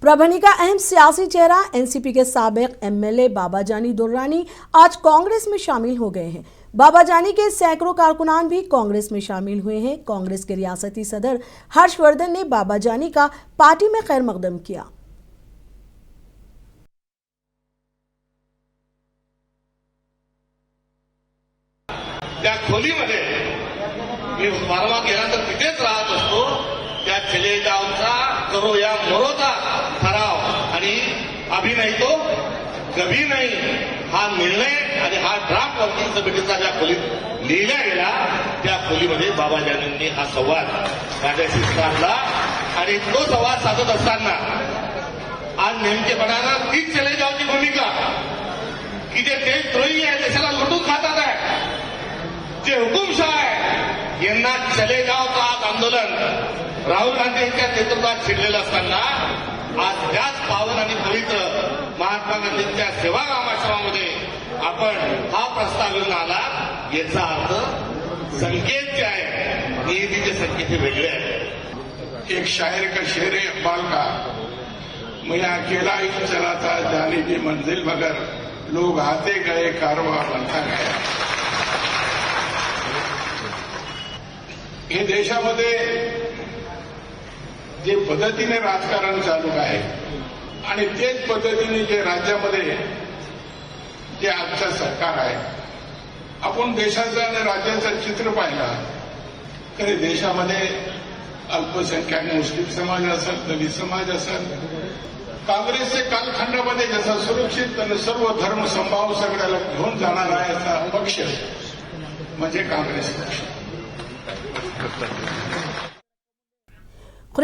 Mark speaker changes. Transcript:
Speaker 1: परभणी का अहम सियासी चेहरा एनसीपी के साबिक एमएलए बाबाजानी दुर्रानी आज कांग्रेस में शामिल हो गए हैं। बाबाजानी के सैकड़ों कारकुनान भी कांग्रेस में शामिल हुए हैं। कांग्रेस के रियासती सदर हर्षवर्धन ने बाबाजानी का पार्टी में खैर मकदम किया।
Speaker 2: त्या खोलीमध्ये मी वारंवार गेला तर तिथेच राहत असतो। त्या चलेगावचा करो या मरोचा ठराव आणि अभी नाही तो कभी नाही हा निर्णय आणि हा ड्राफ्ट वर्किंग समितीचा ज्या खोलीत लिहिला गेला त्या खोलीमध्ये बाबाजानींनी हा संवाद माझ्याशी साधला आणि तो संवाद साधत असताना आज नेमकेपणानं तीच चलेगावची भूमिका की जे देशद्रोही आहे, देशाला लुटून खातात आहे, जे हुकुमशाह आहे, यांना चलेगावचं आज आंदोलन राहुल गांधी यांच्या नेतृत्वात छिडलेलं असताना आज त्याच पावन आणि पवित्र महात्मा गांधींच्या सेवाग्राम आश्रमामध्ये आपण हा प्रस्ताव घेऊन आला। याचा अर्थ संकेत जे आहे नियतीचे संकेत हे वेगळे आहेत।
Speaker 3: एक शायर का शेर है इकबाल का, मैं अकेला ही चला था जाने की मंजिल मगर लोग आते गए कारवां बनता गया। हे देशामध्ये जे पद्धतीने राजकारण चालू आहे आणि तेच पद्धतीने जे राज्यामध्ये जे आजचं सरकार आहे, आपण देशाचं आणि राज्याचं चित्र पाहिलं तर देशामध्ये अल्पसंख्याक मुस्लिम समाज असेल, दलित समाज असेल, काँग्रेसचे कालखंडामध्ये जसा सुरक्षित आणि सर्व धर्म संभाव सगळ्याला घेऊन जाणारा आहे असा पक्ष म्हणजे काँग्रेस पक्ष।